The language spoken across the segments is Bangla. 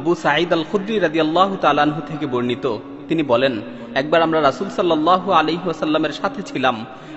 আবু সাঈদ আল খুদরি রাদিয়াল্লাহু তাআলা আনহু থেকে বর্ণিত, তিনি বলেন, একবার আমরা রাসূল সাল্লাল্লাহু আলাইহি ওয়াসাল্লামের সাথে ছিলাম।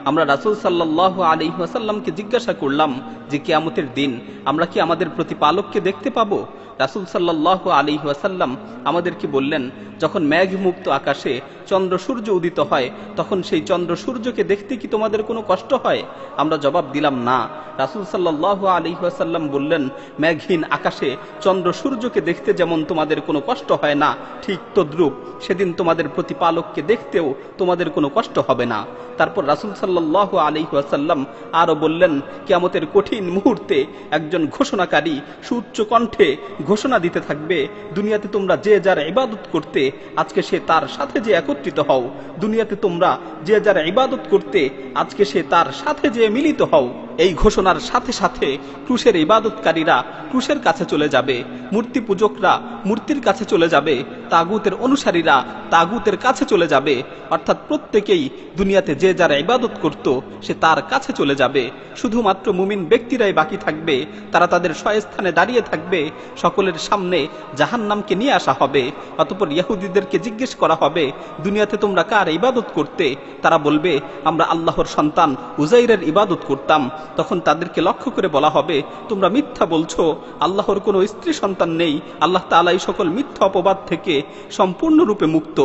আমরা রাসূল সাল্লাল্লাহু আলাইহি ওয়াসাল্লামকে জিজ্ঞাসা করলাম যে কিয়ামতের দিন আমরা কি আমাদের প্রতিপালককে দেখতে পাবো? রাসূল সাল্লাল্লাহু আলাইহি ওয়াসাল্লাম আমাদেরকে বললেন, যখন মেঘমুক্ত আকাশে চন্দ্র সূর্য উদিত হয় তখন সেই চন্দ্র সূর্যকে দেখতে কি তোমাদের কোনো কষ্ট হয়? আমরা জবাব দিলাম না। রাসূল সাল্লাল্লাহু আলাইহি ওয়াসাল্লাম বললেন, মেঘহীন আকাশে চন্দ্র সূর্যকে দেখতে যেমন তোমাদের কোনো কষ্ট হয় না, ঠিক তদ্রূপ সেদিন তোমাদের প্রতিপালককে দেখতেও তোমাদের কোনো কষ্ট হবে না। তারপর রাসূল সাল্লাল্লাহু আলাইহি ওয়াসাল্লাম আরো বললেন, কিয়ামতের কঠিন মুহূর্তে একজন ঘোষণাকারী সুউচ্চ কণ্ঠে ঘোষণা দিতে থাকবে, দুনিয়াতে তোমরা যে যার ইবাদত করতে আজকে সে তার সাথে যে একত্রিত হও। দুনিয়াতে তোমরা যে যার ইবাদত করতে আজকে সে তার সাথে যে মিলিত হও। এই ঘোষণার সাথে সাথে ক্রুশের ইবাদতকারীরা ক্রুশের কাছে চলে যাবে, মূর্তি পূজকরা মূর্তির কাছে চলে যাবে, তাগুতের অনুসারীরা তাগুতের কাছে চলে যাবে। অর্থাৎ প্রত্যেকেই দুনিয়াতে যে যার ইবাদত করত সে তার কাছে চলে যাবে। শুধুমাত্র মুমিন ব্যক্তিরাই বাকি থাকবে, তারা তাদের স্বস্থানে দাঁড়িয়ে থাকবে। সকলের সামনে জাহান্নামকে নিয়ে আসা হবে। অতঃপর ইহুদিদেরকে জিজ্ঞেস করা হবে, দুনিয়াতে তোমরা কার ইবাদত করতে? তারা বলবে, আমরা আল্লাহর সন্তান উজাইরের ইবাদত করতাম। তখন তাদেরকে লক্ষ্য করে বলা হবে, তোমরা মিথ্যা বলছো, আল্লাহর কোনো স্ত্রী সন্তান নেই। আল্লাহ তাআলা এই সকল মিথ্যা অপবাদ থেকে সম্পূর্ণরূপে মুক্ত।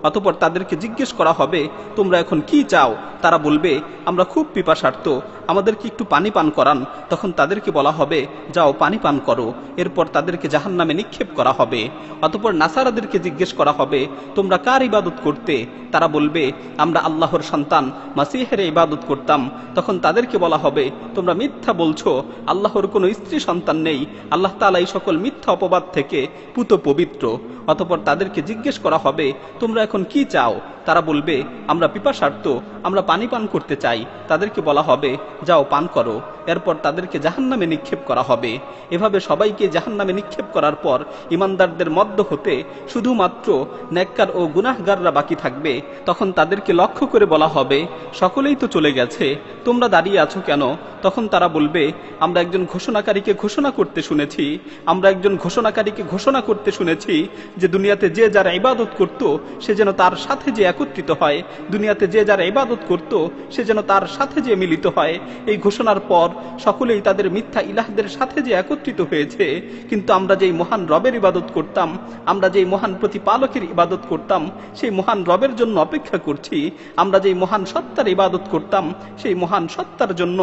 অতঃপর তাদেরকে জিজ্ঞেস করা হবে, তোমরা এখন কি চাও? তারা বলবে, আমরা খুব পিপাসার্ত, আমাদেরকে একটু পানি পান করান। তখন তাদেরকে বলা হবে, যাও পানি পান করো। এরপর তাদেরকে জাহান্নামে নিক্ষেপ করা হবে। অতঃপর নাসারাদেরকে জিজ্ঞেস করা হবে, তোমরা কার ইবাদত করতে? তারা বলবে, আমরা আল্লাহর সন্তান মাসিহের ইবাদত করতাম। তখন তাদেরকে বলা হবে, তোমরা মিথ্যা বলছো, আল্লাহর কোনো স্ত্রী সন্তান নেই। আল্লাহ তাআলা এই সকল মিথ্যা অপবাদ থেকে পুত পবিত্র। অতঃপর তাদেরকে জিজ্ঞেস করা হবে, তোমরা এখন কি চাও? তারা বলবে, আমরা পিপাসার্ত, আমরা পানি পান করতে চাই। তাদেরকে বলা হবে, যাও পান করো। এরপর তাদেরকে জাহান্নামে নিক্ষেপ করা হবে। এভাবে সবাইকে জাহান্নামে নিক্ষেপ করার পর ইমানদারদের মধ্য হতে শুধুমাত্র নেককার ও গুনাহগাররা বাকি থাকবে। তখন তাদেরকে লক্ষ্য করে বলা হবে, সকলেই তো চলে গেছে, তোমরা দাঁড়িয়ে আছো কেন? তখন তারা বলবে, আমরা একজন ঘোষণাকারীকে ঘোষণা করতে শুনেছি, আমরা একজন ঘোষণাকারীকে ঘোষণা করতে শুনেছি যে দুনিয়াতে যে যারা ইবাদত করত সে যেন তার সাথে যে একত্রিত হয়, দুনিয়াতে যে যারা ইবাদত করত সে যেন তার সাথে যে মিলিত হয়। এই ঘোষণার পর সকলেই তাদের মিথ্যা ইলাহদের সাথে যে একত্রিত হয়েছে। কিন্তু আমরা যেই মহান রবের ইবাদত করতাম, আমরা যেই মহান প্রতিপালকের ইবাদত করতাম, সেই মহান রবের জন্য অপেক্ষা করছি। আমরা যেই মহান সত্তার ইবাদত করতাম সেই মহান সত্তার জন্য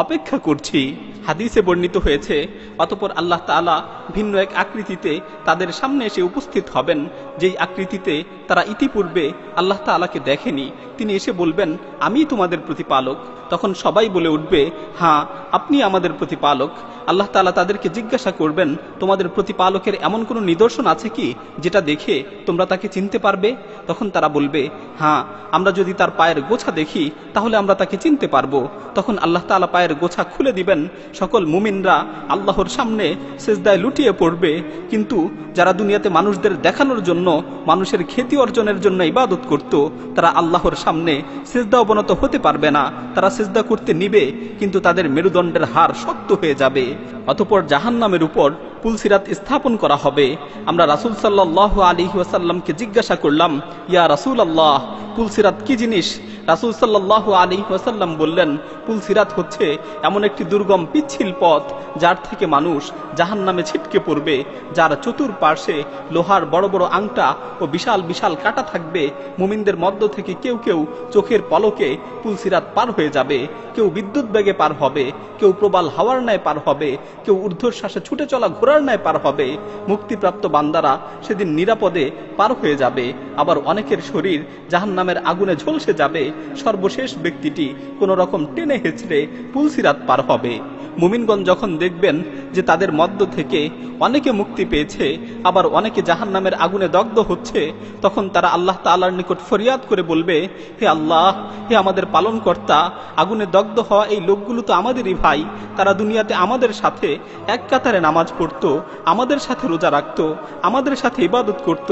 অপেক্ষা করছি। হাদিসে বর্ণিত হয়েছে, অতঃপর আল্লাহ তাআলা ভিন্ন এক আকৃতিতে তাদের সামনে এসে উপস্থিত হবেন, যেই আকৃতিতে তারা ইতিপূর্বে আল্লাহ তাআলাকে দেখেনি। তিনি এসে বলবেন, আমি তোমাদের প্রতিপালক। তখন সবাই বলে উঠবে, হ্যাঁ, আপনি আমাদের প্রতিপালক। আল্লাহ তাআলা তাদেরকে জিজ্ঞাসা করবেন, তোমাদের প্রতিপালকের এমন কোনো নিদর্শন আছে কি যেটা দেখে তোমরা তাকে চিনতে পারবে? তখন তারা বলবে, হ্যাঁ, আমরা যদি তার পায়ের গোছা দেখি তাহলে আমরা তাকে চিনতে পারবো। তখন আল্লাহ তাআলা পায়ের গোছা খুলে দিবেন। সকল মুমিনরা আল্লাহর সামনে সিজদায় লুটিয়ে পড়বে। কিন্তু যারা দুনিয়াতে মানুষদের দেখানোর জন্য, মানুষের খ্যাতি অর্জনের জন্য ইবাদত করত, তারা আল্লাহর সামনে সিজদা অবনত হতে পারবে না। তারা সিজদা করতে নিবে, কিন্তু তাদের মেরুদণ্ডের হাড় শক্ত হয়ে যাবে। অতঃপর জাহান্নামের উপর পুলসিরাত স্থাপন করা হবে। আমরা রাসূল সাল্লাল্লাহু আলাইহি ওয়াসাল্লামকে জিজ্ঞাসা করলাম, ইয়া রাসূলুল্লাহ, পুলসিরাত কি জিনিস? রাসূল সাল্লাল্লাহু আলাইহি ওয়াসাল্লাম বললেন, পুলসিরাত হচ্ছে এমন একটি দুর্গম পিচ্ছিল পথ যার থেকে মানুষ জাহান্নামে ছিটকে পড়বে, যার চতুর্পার্শ্বে লোহার বড় বড় আংটা ও বিশাল বিশাল কাঁটা থাকবে। মুমিনদের মধ্য থেকে কেউ কেউ চোখের পলকে পুলসিরাত পার হয়ে যাবে, কেউ বিদ্যুৎ বেগে পার হবে, কেউ প্রবাল হাওয়ার ন্যায় পার হবে, কেউ ঊর্ধ্বশ্বাসে ছুটে চলা ঘোড়ার ন্যায় পার হবে। মুক্তিপ্রাপ্ত বান্দারা সেদিন নিরাপদে পার হয়ে যাবে। আবার অনেকের শরীর জাহান্নামের আগুনে ঝলসে যাবে। সর্বশেষ ব্যক্তিটি কোন রকম টেনে হেঁচড়ে পুলসিরাত পার হবে। মুমিনগণ যখন দেখবেন যে তাদের মধ্য থেকে অনেকে মুক্তি পেয়েছে, আবার অনেকে জাহান্নামের আগুনে দগ্ধ হচ্ছে, তখন তারা আল্লাহ তাআলার নিকট ফরিয়াদ করে বলবে, হে আল্লাহ, হে আমাদের পালনকর্তা, আগুনে দগ্ধ হওয়া এই লোকগুলো তো আমাদেরই ভাই। ভাই, তারা দুনিয়াতে আমাদের সাথে এক কাতারে নামাজ পড়তো, আমাদের সাথে রোজা রাখতো, আমাদের সাথে ইবাদত করত,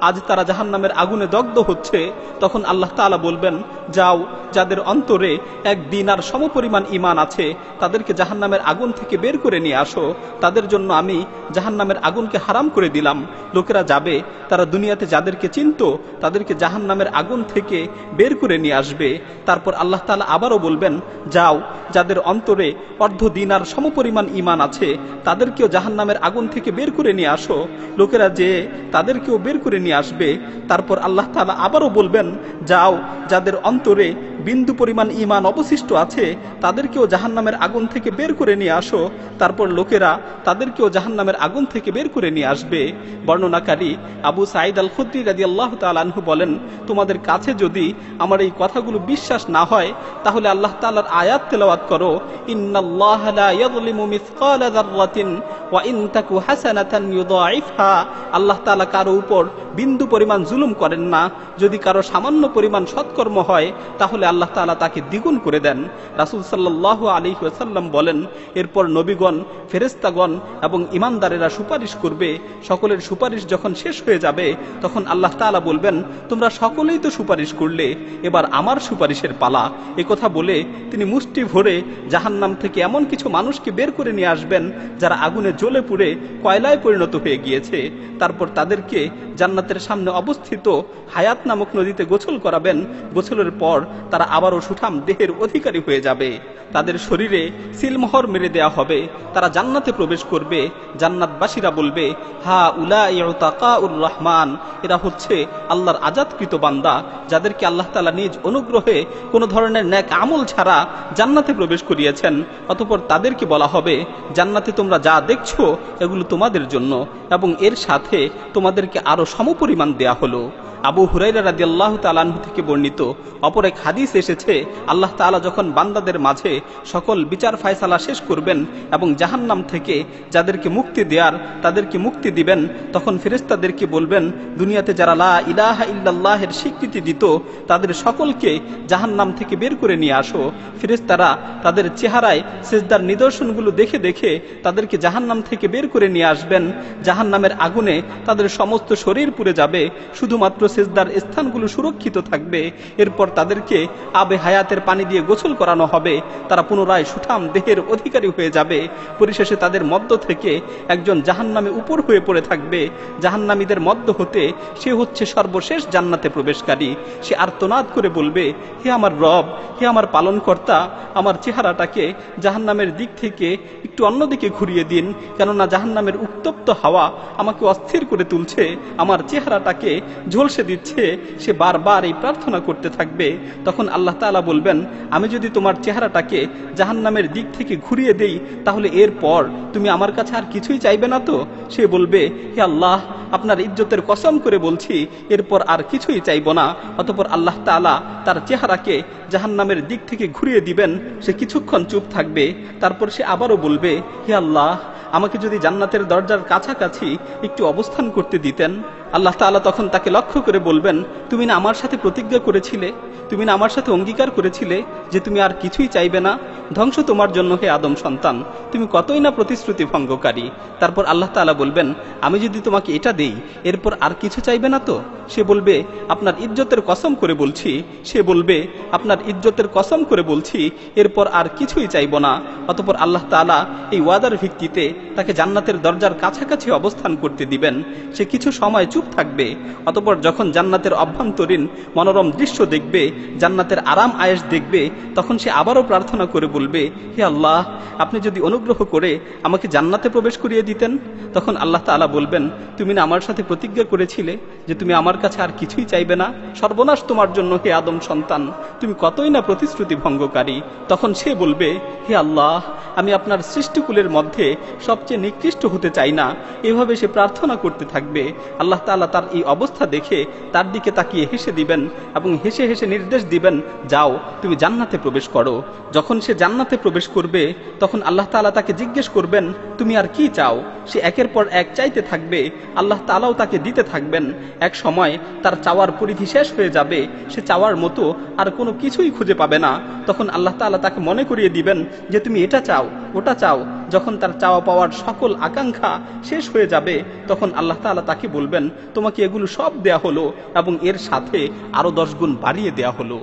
আজ তারা জাহান্নামের আগুনে দগ্ধ হচ্ছে। তখন আল্লাহ তাআলা বলবেন, যাও, যাদের অন্তরে এক দিনার সমপরিমাণ ঈমান আছে তাদেরকে জাহান্নামের আগুন থেকে বের করে নিয়ে আসো। তাদের জন্য আমি জাহান্নামের আগুনকে হারাম করে দিলাম। লোকেরা যাবে, তারা দুনিয়াতে যাদেরকে চিনত তাদেরকে জাহান্নামের আগুন থেকে বের করে নিয়ে আসবে। তারপর আল্লাহ তাআলা আবারও বলবেন, যাও, যাদের অন্তরে অর্ধ দিনার সমপরিমাণ ঈমান আছে তাদেরকেও জাহান্নামের আগুন থেকে বের করে নিয়ে আসো। লোকেরা যে তাদেরকেও বের করে নিয়ে আসবে। তারপর আল্লাহ তাআলা আবারও বলবেন, যাও, যাদের অন্তরে বিন্দু পরিমাণ ঈমান অবশিষ্ট আছে তাদেরকেও জাহান্নামের আগুন থেকে বের করে নিয়ে আসো। তারপর লোকেরা তাদেরকেও জাহান্নামের আগুন থেকে বের করে নিয়ে আসবে। বর্ণনাকারী আবু সাঈদ আল খুদরি রাদিয়াল্লাহু তাআলা আনহু বলেন, তোমাদের কাছে যদি আমার এই কথাগুলো বিশ্বাস না হয় তাহলে আল্লাহ তাআলার আয়াত তেলাওয়াত করো, ইন্নাল্লাহা লা ইয়াযলিমু মিসকালা যাররাতিন ওয়া ইন তাকু হাসানাতান ইউদাইফহা। আল্লাহ তাআলা কারো উপর বিন্দু পরিমাণ জুলুম করেন না। যদি কারো সামান্য পরিমাণ সৎকর্ম হয় তাহলে আল্লাহ তাআলা তাকে দ্বিগুণ করে দেন। রাসূল সাল্লাল্লাহু আলাইহি ওয়াসাল্লাম বলেন, এরপর নবীগণ, ফেরেশতাগণ এবং ঈমানদারেরা সুপারিশ করবে। সকলের সুপারিশ যখন শেষ হয়ে যাবে তখন আল্লাহ তাআলা বলবেন, তোমরা সকলেই তো সুপারিশ করলে, এবার আমার সুপারিশের পালা। একথা বলে তিনি মুষ্টি ভরে জাহান্নাম থেকে এমন কিছু মানুষকে বের করে নিয়ে আসবেন যারা আগুনে জ্বলে পুড়ে কয়লায় পরিণত হয়ে গিয়েছে। তারপর তাদেরকে জান্নাতের সামনে অবস্থিত হায়াত নামক নদীতে গোসল করাবেন। গোসলের পর তারা আবারও সুঠাম দেহের অধিকারী হয়ে যাবে। তাদের শরীরে সিলমোহর মেরে দেয়া হবে। তারা জান্নাতে প্রবেশ করবে। জান্নাতবাসীরা বলবে, হা উলাই উতাকাউর রহমান, এরা হচ্ছে আল্লাহর আজাদকৃত বান্দা যাদেরকে আল্লাহ তাআলা নিজ অনুগ্রহে কোনো ধরনের নেক আমল ছাড়া জান্নাতে প্রবেশ করিয়েছেন। অতঃপর তাদেরকে বলা হবে, জান্নাতে তোমরা যা দেখছো এগুলো তোমাদের জন্য এবং এর সাথে তোমাদেরকে আরো সমপরিমাণ দেয়া হলো। আবু হুরায়রা রাদিয়াল্লাহু তাআলা আনহু থেকে বর্ণিত অপর এক হাদিস এসেছে, আল্লাহ তাআলা যখন বান্দাদের মাঝে সকল বিচার ফায়সালা শেষ করবেন এবং জাহান্নাম থেকে যাদেরকে মুক্তি দেয়ার তাদেরকে মুক্তি দিবেন, তখন ফেরেশতাদেরকে বলবেন, দুনিয়াতে যারা লা ইলাহা ইল্লাল্লাহের স্বীকৃতি দিত তাদের সকলকে জাহান্নাম থেকে বের করে নিয়ে আসো। ফেরেশতারা তাদের চেহারায় সিজদার নিদর্শনগুলো দেখে দেখে তাদেরকে জাহান্নাম থেকে বের করে নিয়ে আসবেন। জাহান্নামের আগুনে তাদের সমস্ত শরীর পুড়ে যাবে, শুধুমাত্র সিজদার স্থানগুলো সুরক্ষিত থাকবে। এরপর তাদেরকে আবে হায়াতের পানি দিয়ে গোসল করানো হবে। তারা পুনরায় সুঠাম দেহের অধিকারী হয়ে যাবে। পরিশেষে তাদের মধ্য থেকে একজন জাহান্নামে উপর হয়ে পড়ে থাকবে। জাহান্নামীদের মধ্য হতে সে হচ্ছে সর্বশেষ জান্নাতে প্রবেশকারী। সে আর্তনাদ করে বলবে, হে আমার রব, হে আমার পালনকর্তা, আমার চেহারাটাকে জাহান্নামের দিক থেকে একটু অন্যদিকে ঘুরিয়ে দিন, কেননা জাহান্নামের উত্তপ্ত হাওয়া আমাকে অস্থির করে তুলছে, আমার চেহারাটাকে ঝলসে দিচ্ছে। সে বারবার এই প্রার্থনা করতে থাকবে। তখন আল্লাহ তাআলা বলবেন, আমি যদি তোমার চেহারাটাকে জাহান্নামের দিক থেকে ঘুরিয়ে দেই তাহলে এরপর তুমি আমার কাছে আর কিছুই চাইবে না তো? সে বলবে, হে আল্লাহ, আপনার ইজ্জতের কসম করে বলছি এরপর আর কিছুই চাইব না। অতঃপর আল্লাহ তাআলা তার চেহারাকে জাহান্নামের দিক থেকে ঘুরিয়ে দিবেন। সে কিছুক্ষণ চুপ থাকবে। তারপর সে আবারও বলবে, হে আল্লাহ, আমাকে যদি জান্নাতের দরজার কাছাকাছি একটু অবস্থান করতে দিতেন। আল্লাহ তাআলা তখন তাকে লক্ষ্য করে বলবেন, তুমি না আমার সাথে প্রতিজ্ঞা করেছিলে, তুমি না আমার সাথে অঙ্গীকার করেছিলে যে তুমি আর কিছুই চাইবে না? ধ্বংস তোমার জন্য হে আদম সন্তান, তুমি কতই না প্রতিশ্রুতি ভঙ্গকারী। তারপর আল্লাহ তাআলা বলবেন, আমি যদি তোমাকে এটা দেই এরপর আর কিছু চাইবে না তো? সে বলবে, আপনার ইজ্জতের কসম করে বলছি। সে বলবে, আপনার ইজ্জতের কসম করে বলছি এরপর আর কিছুই চাইব না। অতঃপর আল্লাহ তাআলা এই ওয়াদার ভিত্তিতে তাকে জান্নাতের দরজার কাছাকাছি অবস্থান করতে দিবেন। সে কিছু সময় চুপ থাকবে। অতঃপর যখন জান্নাতের অভ্যন্তরীণ মনোরম দৃশ্য দেখবে, জান্নাতের আরাম আয়েশ দেখবে, তখন সে আবারও প্রার্থনা করে বলবে, হে আল্লাহ, আপনি যদি অনুগ্রহ করে আমাকে জান্নাতে প্রবেশ করিয়ে দিতেন। তখন আল্লাহ তাআলা বলবেন, তুমি না আমার সাথে প্রতিজ্ঞা করেছিলে যে তুমি আমার কাছে আর কিছুই চাইবে না? সর্বনাশ তোমার জন্য হে আদম সন্তান, তুমি কতই না প্রতিশ্রুতি ভঙ্গকারী। তখন সে বলবে, হে আল্লাহ, আমি আপনার সৃষ্টিকুলের মধ্যে সবচেয়ে নিকৃষ্ট হতে চাই না। এভাবে সে প্রার্থনা করতে থাকবে। আল্লাহ তাআলা তার এই অবস্থা দেখে তার দিকে তাকিয়ে হেসে দিবেন এবং হেসে হেসে নির্দেশ দিবেন, যাও, তুমি জান্নাতে প্রবেশ করো। যখন সে জান্নাতে প্রবেশ করবে তখন আল্লাহ তাআলা তাকে জিজ্ঞেস করবেন তুমি আর কি চাও। সে একের পর এক চাইতে থাকবে, আল্লাহ তাআলাও তাকে দিতে থাকবেন। এক সময় তার চাওয়ার পরিধি শেষ হয়ে যাবে, সে চাওয়ার মতো আর কোনো কিছুই খুঁজে পাবে না। তখন আল্লাহ তাআলা তাকে মনে করিয়ে দিবেন যে তুমি এটা চাও ওটা চাও। যখন তার চাওয়া পাওয়ার সকল আকাঙ্ক্ষা শেষ হয়ে যাবে তখন আল্লাহ তাআলা তাকে বলবেন তোমাকে এগুলো সব দেয়া হলো এবং এর সাথে আরো 10 গুণ বাড়িয়ে দেয়া হলো।